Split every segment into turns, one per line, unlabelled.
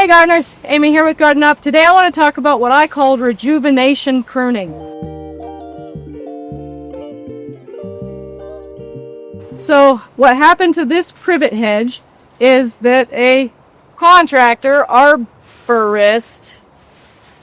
Hey gardeners, Amy here with Garden Up. Today I want to talk about what I called rejuvenation pruning. So what happened to this privet hedge is that a contractor, arborist,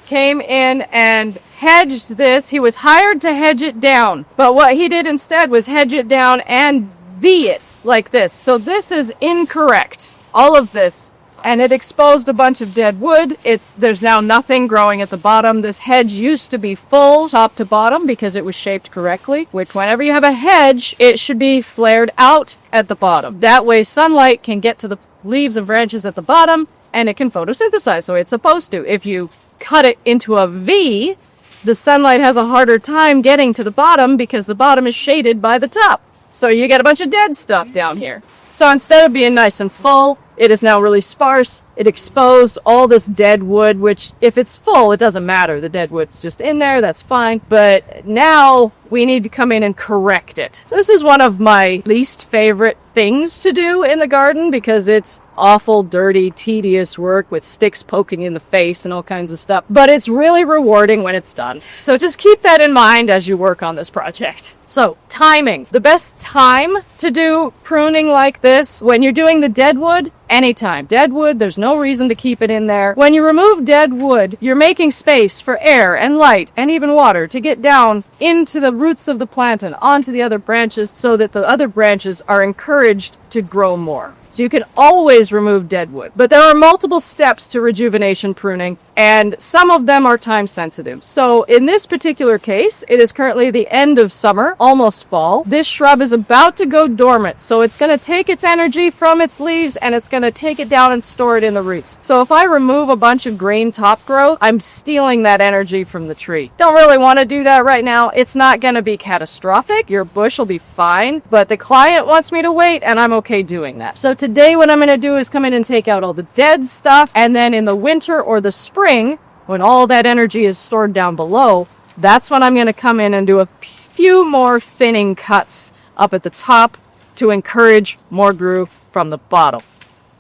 came in and hedged this. He was hired to hedge it down, but what he did instead was hedge it down and V it like this. So this is incorrect, all of this. And it exposed a bunch of dead wood. There's now nothing growing at the bottom. This hedge used to be full top to bottom because it was shaped correctly, which whenever you have a hedge, it should be flared out at the bottom. That way sunlight can get to the leaves and branches at the bottom and it can photosynthesize the way it's supposed to. If you cut it into a V, the sunlight has a harder time getting to the bottom because the bottom is shaded by the top. So you get a bunch of dead stuff down here. So instead of being nice and full, it is now really sparse. It exposed all this dead wood, which if it's full, it doesn't matter. The dead wood's just in there, that's fine. But now we need to come in and correct it. So this is one of my least favorite things to do in the garden because it's awful, dirty, tedious work with sticks poking in the face and all kinds of stuff. But it's really rewarding when it's done. So just keep that in mind as you work on this project. So timing. The best time to do pruning like this, when you're doing the dead wood, anytime. Dead wood, there's no reason to keep it in there. When you remove dead wood, you're making space for air and light and even water to get down into the roots of the plant and onto the other branches so that the other branches are encouraged to grow more. So you can always remove dead wood. But there are multiple steps to rejuvenation pruning, and some of them are time sensitive. So in this particular case, it is currently the end of summer, almost fall. This shrub is about to go dormant, so it's going to take its energy from its leaves and it's going to take it down and store it in the roots. So if I remove a bunch of green top growth, I'm stealing that energy from the tree. Don't really want to do that right now. It's not going to be catastrophic. Your bush will be fine, but the client wants me to wait and I'm okay doing that. So today what I'm going to do is come in and take out all the dead stuff, and then in the winter or the spring, when all that energy is stored down below, that's when I'm going to come in and do a few more thinning cuts up at the top to encourage more growth from the bottom.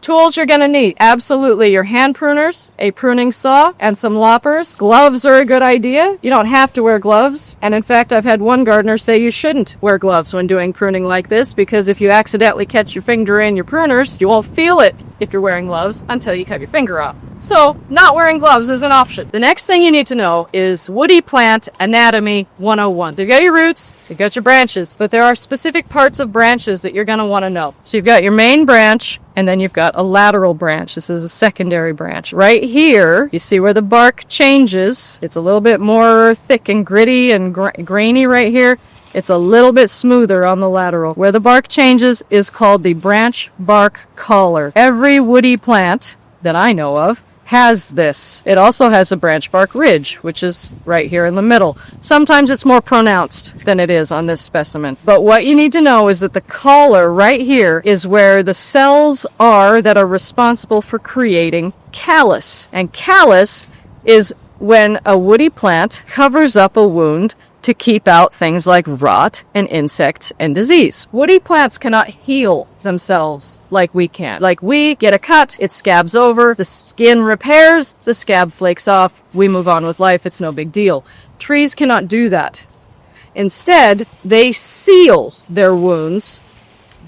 Tools you're going to need. Absolutely your hand pruners, a pruning saw, and some loppers. Gloves are a good idea. You don't have to wear gloves. And in fact, I've had one gardener say you shouldn't wear gloves when doing pruning like this because if you accidentally catch your finger in your pruners, you won't feel it if you're wearing gloves until you cut your finger off. So, not wearing gloves is an option. The next thing you need to know is Woody Plant Anatomy 101. You've got your roots, you've got your branches, but there are specific parts of branches that you're going to want to know. So you've got your main branch, and then you've got a lateral branch. This is a secondary branch. Right here, you see where the bark changes. It's a little bit more thick and gritty and grainy right here. It's a little bit smoother on the lateral. Where the bark changes is called the branch bark collar. Every woody plant that I know of has this. It also has a branch bark ridge, which is right here in the middle. Sometimes it's more pronounced than it is on this specimen. But what you need to know is that the collar right here is where the cells are that are responsible for creating callus. And callus is when a woody plant covers up a wound to keep out things like rot and insects and disease. Woody plants cannot heal themselves like we can. Like we get a cut, it scabs over, the skin repairs, the scab flakes off, we move on with life, it's no big deal. Trees cannot do that. Instead, they seal their wounds.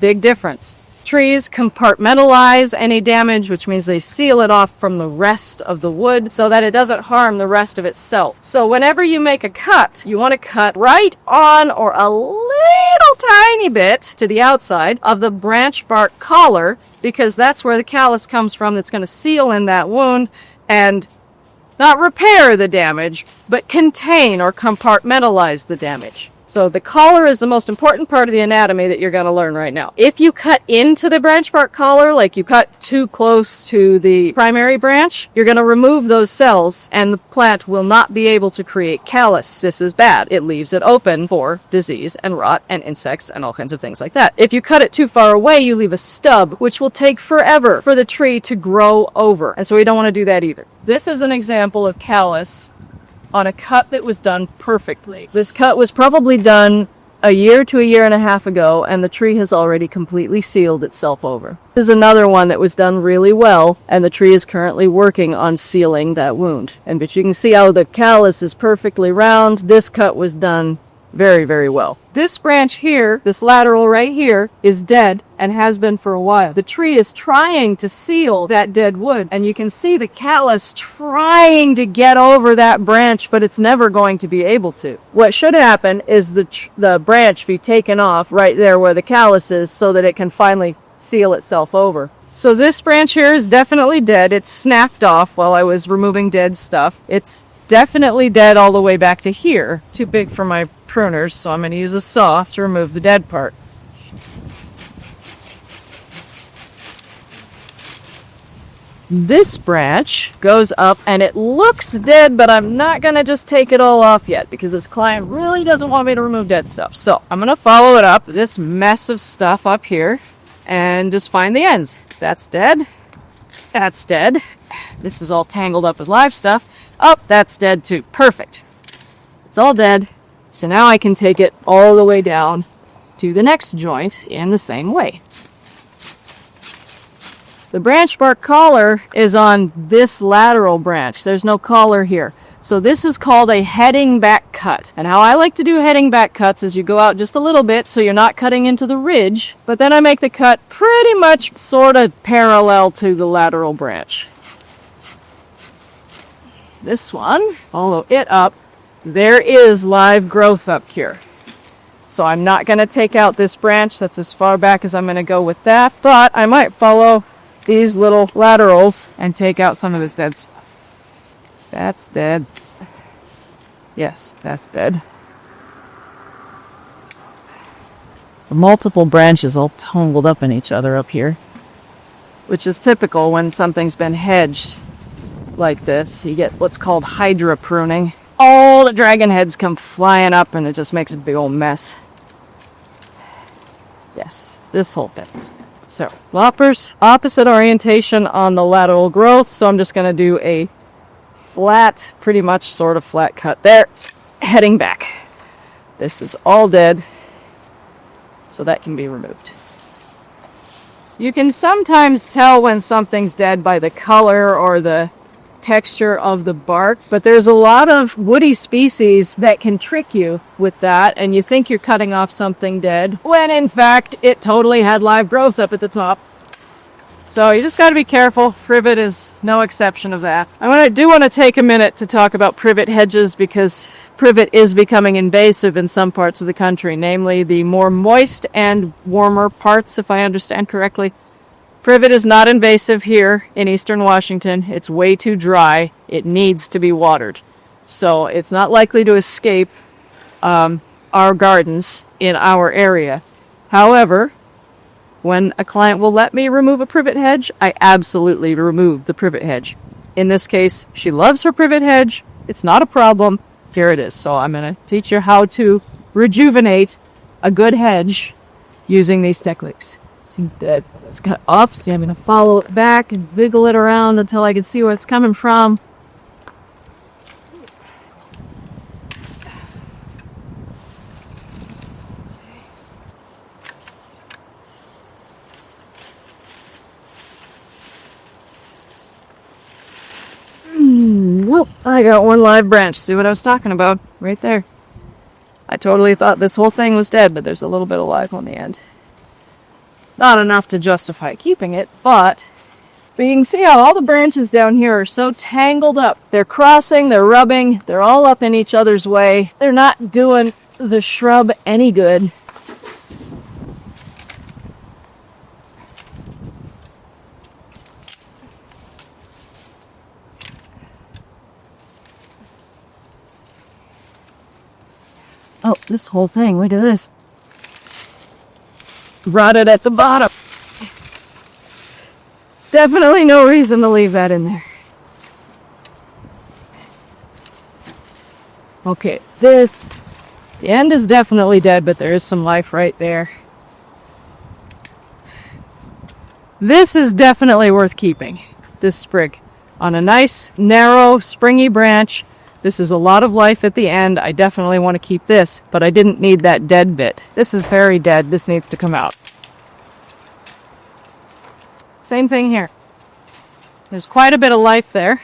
Big difference. Trees compartmentalize any damage, which means they seal it off from the rest of the wood so that it doesn't harm the rest of itself. So whenever you make a cut, you want to cut right on or a little tiny bit to the outside of the branch bark collar because that's where the callus comes from that's going to seal in that wound and not repair the damage, but contain or compartmentalize the damage. So the collar is the most important part of the anatomy that you're going to learn right now. If you cut into the branch bark collar, like you cut too close to the primary branch, you're going to remove those cells and the plant will not be able to create callus. This is bad. It leaves it open for disease and rot and insects and all kinds of things like that. If you cut it too far away, you leave a stub, which will take forever for the tree to grow over. And so we don't want to do that either. This is an example of callus on a cut that was done perfectly. This cut was probably done
a year to a year and a half ago, and the tree has already completely sealed itself over. This is another one that was done really well, and the tree is currently working on sealing that wound. But you can see how the callus is perfectly round. This cut was done very, very well. This branch here, this lateral right here, is dead and has been for a while. The tree is trying to seal that dead wood, and you can see the callus trying to get over that branch, but it's never going to be able to. What should happen is the branch be taken off right there where the callus is so that it can finally seal itself over. So this branch here is definitely dead. It's snapped off while I was removing dead stuff. It's definitely dead all the way back to here. Too big for my pruners, so I'm going to use a saw to remove the dead part. This branch goes up and it looks dead, but I'm not going to just take it all off yet because this client really doesn't want me to remove dead stuff. So I'm going to follow it up, this mess of stuff up here, and just find the ends. That's dead. That's dead. This is all tangled up with live stuff. Oh, that's dead too. Perfect. It's all dead. So now I can take it all the way down to the next joint in the same way. The branch bark collar is on this lateral branch. There's no collar here. So this is called a heading back cut. And how I like to do heading back cuts is you go out just a little bit so you're not cutting into the ridge, but then I make the cut pretty much sort of parallel to the lateral branch. This one, follow it up. There is live growth up here. So I'm not going to take out this branch. That's as far back as I'm going to go with that. But I might follow these little laterals and take out some of this dead stuff. That's dead. Yes, that's dead. The multiple branches all tangled up in each other up here, which is typical when something's been hedged like this. You get what's called hydra pruning. All the dragon heads come flying up and it just makes a big old mess. Yes, this whole bit. So, loppers, opposite orientation on the lateral growth, so I'm just going to do a flat, pretty much sort of flat cut there, heading back. This is all dead, so that can be removed. You can sometimes tell when something's dead by the color or the texture of the bark, but there's a lot of woody species that can trick you with that, and you think you're cutting off something dead when in fact it totally had live growth up at the top. So you just got to be careful. Privet is no exception of that. I do want to take a minute to talk about privet hedges because privet is becoming invasive in some parts of the country, namely the more moist and warmer parts, if I understand correctly. Privet is not invasive here in eastern Washington. It's way too dry. It needs to be watered. So it's not likely to escape our gardens in our area. However, when a client will let me remove a privet hedge, I absolutely remove the privet hedge. In this case, she loves her privet hedge. It's not a problem. Here it is. So I'm going to teach you how to rejuvenate a good hedge using these techniques. See that it's cut off, so I'm going to follow it back and wiggle it around until I can see where it's coming from. Well, I got one live branch. See what I was talking about? Right there. I totally thought this whole thing was dead, but there's a little bit of live on the end. Not enough to justify keeping it, but you can see how all the branches down here are so tangled up. They're crossing, they're rubbing, they're all up in each other's way. They're not doing the shrub any good. Oh, this whole thing, look at this. Rotted at the bottom. Definitely no reason to leave that in there. Okay, the end is definitely dead, but there is some life right there. This is definitely worth keeping, this sprig. On a nice, narrow, springy branch This is a lot of life at the end. I definitely want to keep this, but I didn't need that dead bit. This is very dead. This needs to come out. Same thing here. There's quite a bit of life there,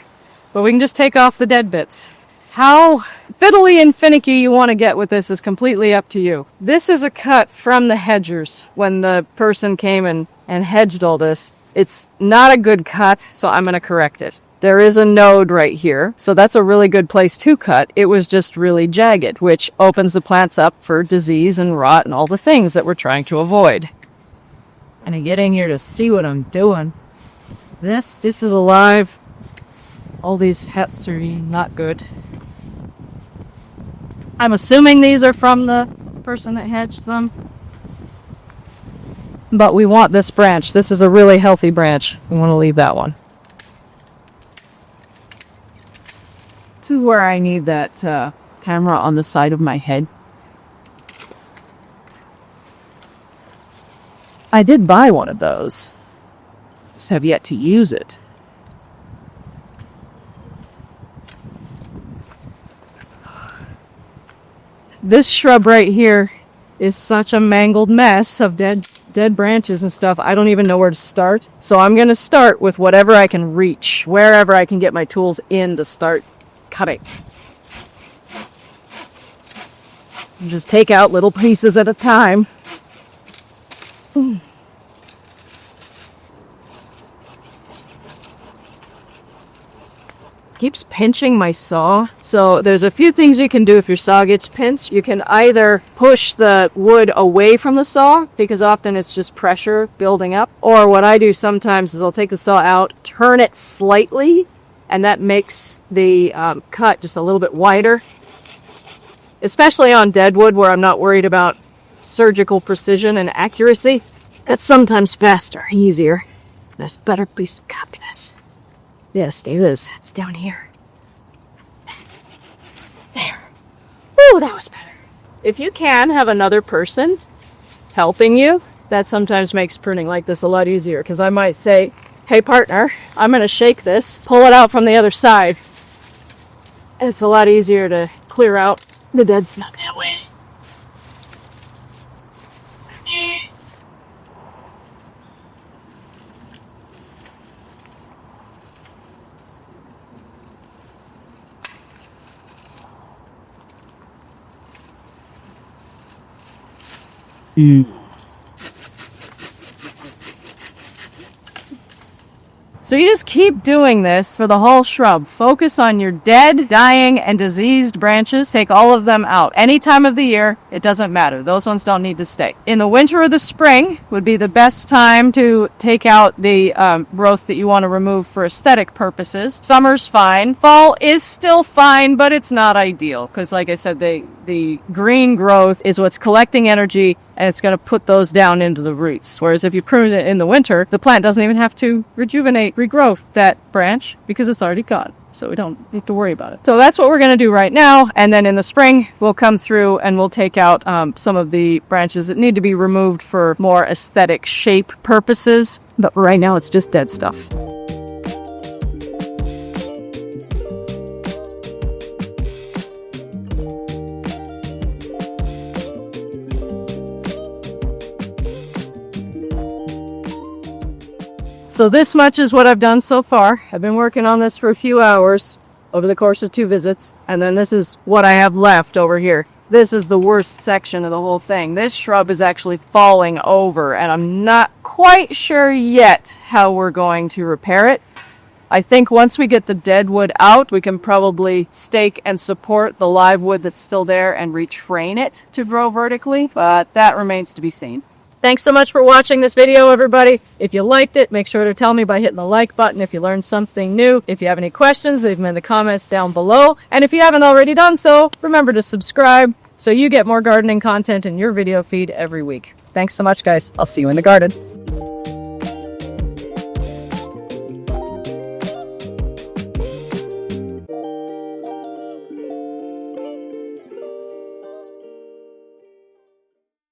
but we can just take off the dead bits. How fiddly and finicky you want to get with this is completely up to you. This is a cut from the hedgers when the person came and hedged all this. It's not a good cut, so I'm going to correct it. There is a node right here, so that's a really good place to cut. It was just really jagged, which opens the plants up for disease and rot and all the things that we're trying to avoid. And I get in here to see what I'm doing. This is alive. All these hets are not good. I'm assuming these are from the person that hedged them. But we want this branch. This is a really healthy branch. We want to leave that one. This is where I need that camera on the side of my head. I did buy one of those. Just have yet to use it. This shrub right here is such a mangled mess of dead branches and stuff. I don't even know where to start. So I'm going to start with whatever I can reach, wherever I can get my tools in to start cutting. Just take out little pieces at a time. Keeps pinching my saw. So there's a few things you can do if your saw gets pinched. You can either push the wood away from the saw, because often it's just pressure building up. Or what I do sometimes is I'll take the saw out, turn it slightly, and that makes the cut just a little bit wider. Especially on dead wood where I'm not worried about surgical precision and accuracy. That's sometimes faster, easier. There's a better place to cut this. Yes, there is. It's down here. There. Ooh, that was better. If you can have another person helping you, that sometimes makes pruning like this a lot easier. Because I might say, hey partner, I'm going to shake this, pull it out from the other side. And it's a lot easier to clear out the dead stuff that way. So you just keep doing this for the whole shrub. Focus on your dead, dying, and diseased branches. Take all of them out. Any time of the year, it doesn't matter. Those ones don't need to stay. In the winter or the spring would be the best time to take out the growth that you want to remove for aesthetic purposes. Summer's fine. Fall is still fine, but it's not ideal. Because like I said, the green growth is what's collecting energy, and it's going to put those down into the roots. Whereas if you prune it in the winter, the plant doesn't even have to regrow that branch because it's already gone. So we don't have to worry about it. So that's what we're going to do right now. And then in the spring, we'll come through and we'll take out some of the branches that need to be removed for more aesthetic shape purposes. But right now, it's just dead stuff. So this much is what I've done so far. I've been working on this for a few hours over the course of 2 visits. And then this is what I have left over here. This is the worst section of the whole thing. This shrub is actually falling over, and I'm not quite sure yet how we're going to repair it. I think once we get the dead wood out, we can probably stake and support the live wood that's still there and retrain it to grow vertically, but that remains to be seen. Thanks so much for watching this video, everybody. If you liked it, make sure to tell me by hitting the like button if you learned something new. If you have any questions, leave them in the comments down below. And if you haven't already done so, remember to subscribe so you get more gardening content in your video feed every week. Thanks so much, guys. I'll see you in the garden.